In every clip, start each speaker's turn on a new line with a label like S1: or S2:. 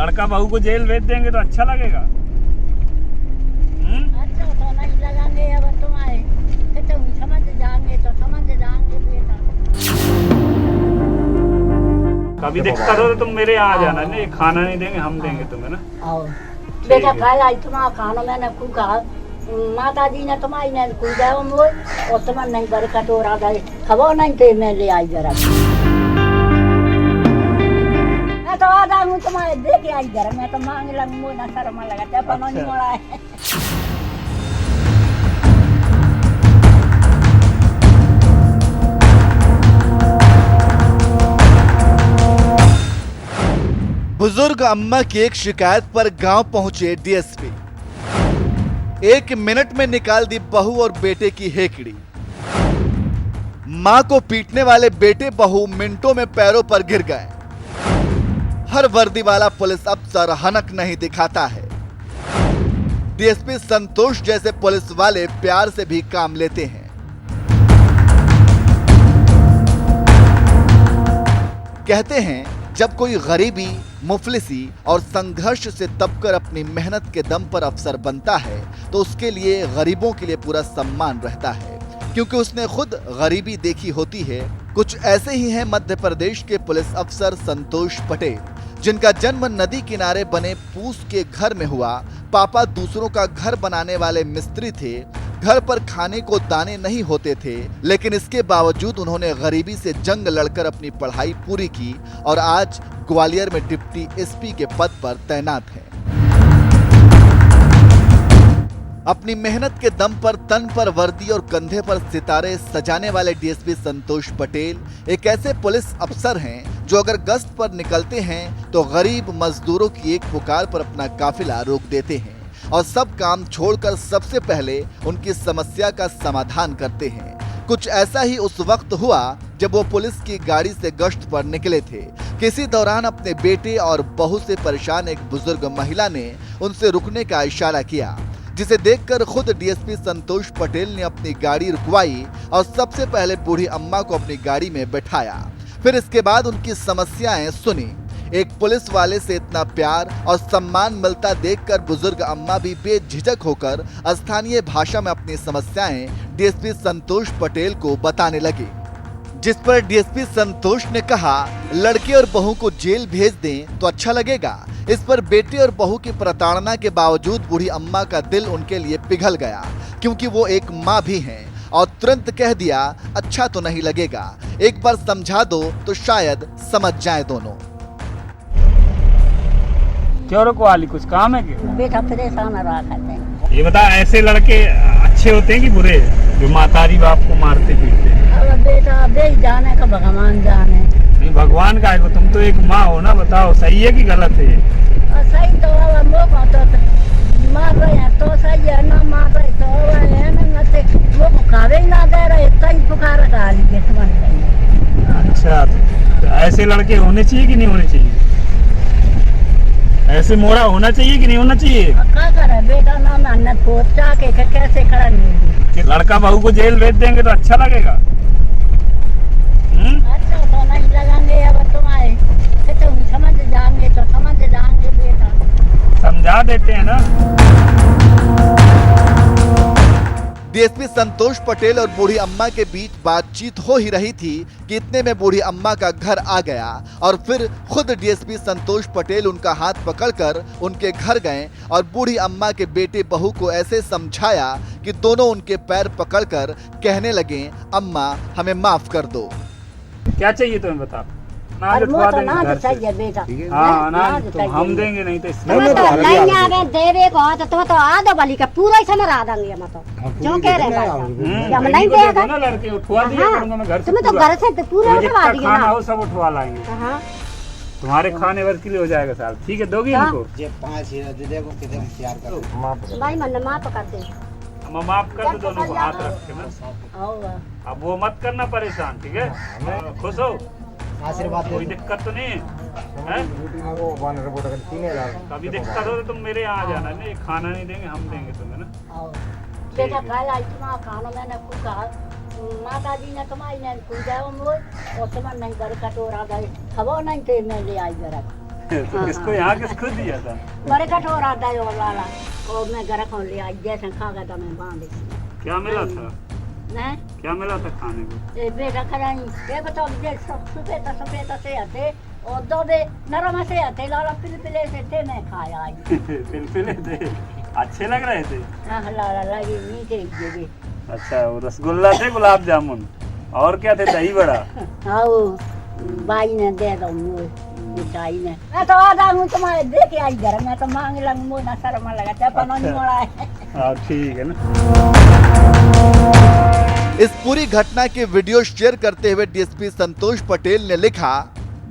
S1: लड़का बहू को जेल भेज देंगे तो अच्छा लगेगा?
S2: अच्छा तो नहीं लगाएंगे। अब तुम्हारे तो समझ जाएंगे तो समझ जाएंगे बेटा।
S1: कभी दिक्कत हो तो तुम मेरे यहाँ आ जाना। नहीं खाना नहीं देंगे, हम देंगे तुम्हें ना।
S2: आओ बेटा खाए आई तुम्हारा खाना मैंने खूब कहा। माता जी ने तुम्हारी ने खूब जाओ मोय और तुम्हारे नहीं बरकत हो रहा है। खबर नहीं थे मैं ले आई जरा। मैं तो आ जाऊँ तुम्हारे दे के आई जरा। मैं तो मांग लगूँ मोय ना शर्मा लगा क्या पता नहीं मोड़ा है।
S3: बुजुर्ग अम्मा की एक शिकायत पर गांव पहुंचे डीएसपी। 1 मिनट में निकाल दी बहू और बेटे की हेकड़ी। मां को पीटने वाले बेटे बहू मिनटों में पैरों पर गिर गए। हर वर्दी वाला पुलिस अफसर हनक नहीं दिखाता है। डीएसपी संतोष जैसे पुलिस वाले प्यार से भी काम लेते हैं। कहते हैं जब कोई गरीबी, मुफलिसी और संघर्ष से तपकर अपनी मेहनत के दम पर अफसर बनता है तो उसके लिए गरीबों के लिए पूरा सम्मान रहता है, क्योंकि उसने खुद गरीबी देखी होती है। कुछ ऐसे ही हैं मध्य प्रदेश के पुलिस अफसर संतोष पटेल, जिनका जन्म नदी किनारे बने पूस के घर में हुआ। पापा दूसरों का घर बनाने वाले मिस्त्री थे। घर पर खाने को दाने नहीं होते थे, लेकिन इसके बावजूद उन्होंने गरीबी से जंग लड़कर अपनी पढ़ाई पूरी की और आज ग्वालियर में डिप्टी एसपी के पद पर तैनात हैं। अपनी मेहनत के दम पर तन पर वर्दी और कंधे पर सितारे सजाने वाले डीएसपी संतोष पटेल एक ऐसे पुलिस अफसर हैं जो अगर गश्त पर निकलते हैं तो गरीब मजदूरों की एक पुकार पर अपना काफिला रोक देते हैं और सब काम छोड़कर सबसे पहले उनकी समस्या का समाधान करते हैं। कुछ ऐसा ही उस वक्त हुआ जब वो पुलिस की गाड़ी से गश्त पर निकले थे। किसी दौरान अपने बेटे और बहू से परेशान एक बुजुर्ग महिला ने उनसे रुकने का इशारा किया, जिसे देखकर खुद डीएसपी संतोष पटेल ने अपनी गाड़ी रुकवाई और सबसे पहले बूढ़ी अम्मा को अपनी गाड़ी में बैठाया। फिर इसके बाद उनकी समस्याएं सुनी। एक पुलिस वाले से इतना प्यार और सम्मान मिलता देखकर बुजुर्ग अम्मा भी बेझिझक होकर स्थानीय भाषा में अपनी समस्याएं डीएसपी संतोष पटेल को बताने लगी, जिस पर डीएसपी संतोष ने कहा लड़के और बहू को जेल भेज दें तो अच्छा लगेगा। इस पर बेटे और बहू की प्रताड़ना के बावजूद बूढ़ी अम्मा का दिल उनके लिए पिघल गया, क्योंकि वो एक माँ भी हैं, और तुरंत कह दिया अच्छा तो नहीं लगेगा, एक बार समझा दो तो शायद समझ जाए दोनों।
S1: क्यों रुकवाली, कुछ काम है क्या?
S2: बेटा परेशान रहा करते हैं।
S1: ये बता, ऐसे लड़के अच्छे होते हैं कि बुरे, जो मातारी बाप को मारते पीटते हैं?
S2: अब बेटा बे जाने का भगवान जाने।
S1: नहीं भगवान का है, तुम तो एक माँ हो ना, बताओ सही है कि गलत है?
S2: सही तो मौका तो मार रहे हैं तो सही है, ना मार रहे तो है ना वो खावे ही ना दे रहे कई पुकार का लीजिए तुम्हारे।
S1: अच्छा तो ऐसे लड़के होने चाहिए कि नहीं होने चाहिए? ऐसे मोड़ा होना चाहिए कि नहीं होना चाहिए?
S2: क्या करे बेटा ना मेहनत पहुंचा के कैसे करेंगे?
S1: लड़का बहू को जेल भेज देंगे तो अच्छा लगेगा?
S2: अच्छा तो नहीं लगाएंगे। अब तुम्हारे तो समझ जाएंगे तो समझ जाएंगे बेटा।
S1: समझा देते हैं ना।
S3: डीएसपी संतोष पटेल और बूढ़ी अम्मा के बीच बातचीत हो ही रही थी कि इतने में बूढ़ी अम्मा का घर आ गया और फिर खुद डीएसपी संतोष पटेल उनका हाथ पकड़कर उनके घर गए और बूढ़ी अम्मा के बेटे बहू को ऐसे समझाया कि दोनों उनके पैर पकड़कर कहने लगे अम्मा हमें माफ कर दो।
S1: क्या चाहिए तुम्हें बता?
S2: अनाज उठवा देंगे घर से। बेटा
S1: हाँ अनाज तो हम देंगे, नहीं तो इसमें
S2: नहीं आ रहे देवे को तो तुम तो आधो वाली का पूरा ही समझ आ देंगे। हम तो क्यों कह रहे हैं हम नहीं देगा
S1: ना, लड़के उठवा दिया करूंगा मैं घर से।
S2: तुम्हें तो घर से पूरा उठवा दिया
S1: खाना हो सब उठवा लाएंगे। तुम्हारे खाने भर के लिए हो जाएगा साहब। ठीक है दोगी इनको?
S4: ये 5 हीरा दे देगो कितने तैयार कर
S2: भाई मन माफ कर दे।
S1: हम माफ कर दो दोनों को हाथ रख के ना। अब वो मत करना परेशान, ठीक है? खुश हो?
S4: आशीर्वाद
S1: कोई दिक्कत तो नहीं है? कभी दिक्कत हो तो तुम मेरे यहाँ आ जाना। नहीं खाना नहीं देंगे, हम देंगे तुम्हें ना।
S2: बेटा खाए आई तुम्हारा खाना मैंने खूब कहा। माता जी ने तुम्हारी ने खूब जाओ मोय और तुम्हारे नहीं बरकत हो रहा है। खबर नहीं थे मैं ले आई जरा।
S1: तो किसको यहाँ किसको दिया था?
S2: बड़े कठोर आता है वो लाला, और मैं घर को ले आई, जैसे खा गया था मैं बांध दी।
S1: क्या मिला था?
S2: नहीं
S1: क्या मिला था खाने को?
S2: ये बेटा खराई, ये बताओ जे सफेद से आते और दो बे नरम से आते, लाला पिलपिले से थे, मैं खाया आई।
S1: पिलपिले थे, अच्छे लग रहे थे।
S2: हाँ लाला लगी मीठे जी।
S1: अच्छा, वो रसगुल्ला थे, गुलाब जामुन, और क्या थे? दही बड़ा।
S2: हाँ वो बाई ने दे दो मुझे मिठाई ने, मैं तो आधा हूँ तुम्हारे देखे आई घर में, तो मांग लंग मुँह ना शर्मा लगा चपन नहीं मोड़ा है।
S1: हाँ ठीक है ना।
S3: इस पूरी घटना के वीडियो शेयर करते हुए डीएसपी संतोष पटेल ने लिखा,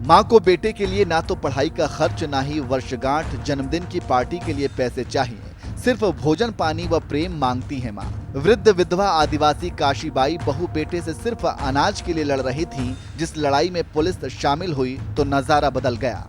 S3: मां को बेटे के लिए ना तो पढ़ाई का खर्च, ना ही वर्षगांठ जन्मदिन की पार्टी के लिए पैसे चाहिए, सिर्फ भोजन पानी व प्रेम मांगती है मां। वृद्ध विधवा आदिवासी काशीबाई बहू बेटे से सिर्फ अनाज के लिए लड़ रही थी। जिस लड़ाई में पुलिस शामिल हुई तो नजारा बदल गया।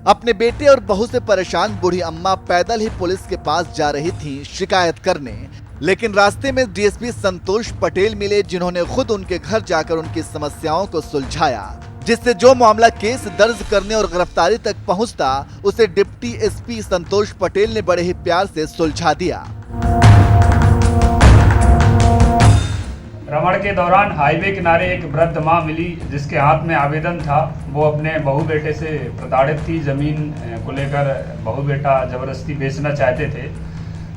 S3: अपने बेटे और बहू से परेशान बूढ़ी अम्मा पैदल ही पुलिस के पास जा रही थी शिकायत करने, लेकिन रास्ते में डीएसपी संतोष पटेल मिले, जिन्होंने खुद उनके घर जाकर उनकी समस्याओं को सुलझाया, जिससे जो मामला केस दर्ज करने और गिरफ्तारी तक पहुंचता, उसे डिप्टी एसपी संतोष पटेल ने बड़े ही प्यार से सुलझा दिया।
S1: भ्रमण के दौरान हाईवे किनारे एक वृद्ध मां मिली, जिसके हाथ में आवेदन था। वो अपने बहू बेटे से प्रताड़ित थी। जमीन को लेकर बहू बेटा जबरदस्ती बेचना चाहते थे।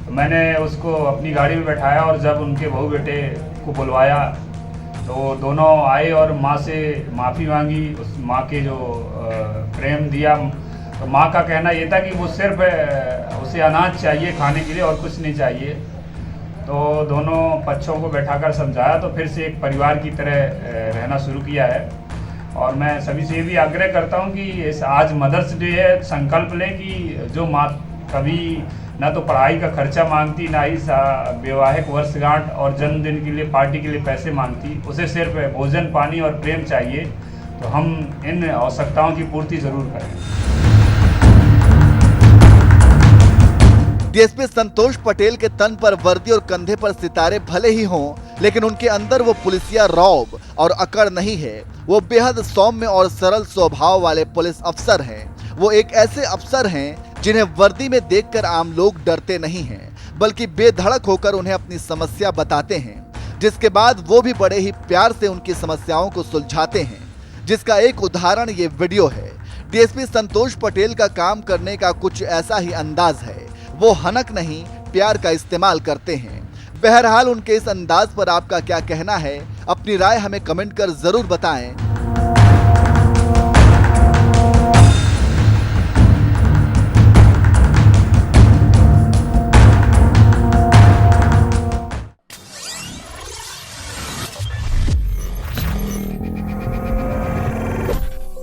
S1: तो मैंने उसको अपनी गाड़ी में बैठाया और जब उनके बहू बेटे को बुलवाया तो दोनों आए और माँ से माफ़ी मांगी। उस माँ के जो प्रेम दिया, तो माँ का कहना ये था कि वो सिर्फ उसे अनाज चाहिए खाने के लिए और कुछ नहीं चाहिए। तो दोनों पक्षों को बैठाकर समझाया, तो फिर से एक परिवार की तरह रहना शुरू किया है। और मैं सभी से ये भी आग्रह करता हूँ कि इस आज मदर्स डे है, संकल्प लें कि जो माँ कभी ना तो पढ़ाई का खर्चा मांगती, ना ही वैवाहिक वर्षगांठ और जन्मदिन के लिए पार्टी के लिए पैसे मांगती, उसे सिर्फ भोजन पानी और प्रेम चाहिए। तो हम इन आवश्यकताओं की पूर्ति जरूर करें।
S3: डीएसपी संतोष पटेल के तन पर वर्दी और कंधे पर सितारे भले ही हों, लेकिन उनके अंदर वो पुलिसिया रौब और अकड़ नहीं है। वो बेहद सौम्य और सरल स्वभाव वाले पुलिस अफसर हैं। वो एक ऐसे अफसर हैं जिन्हें वर्दी में देखकर आम लोग डरते नहीं हैं, बल्कि बेधड़क होकर उन्हें अपनी समस्या बताते हैं, जिसके बाद वो भी बड़े ही प्यार से उनकी समस्याओं को सुलझाते हैं, जिसका एक उदाहरण ये वीडियो है। डीएसपी संतोष पटेल का काम करने का कुछ ऐसा ही अंदाज है। वो हनक नहीं, प्यार का इस्तेमाल करते हैं। बहरहाल उनके इस अंदाज पर आपका क्या कहना है? अपनी राय हमें कमेंट कर जरूर बताएं।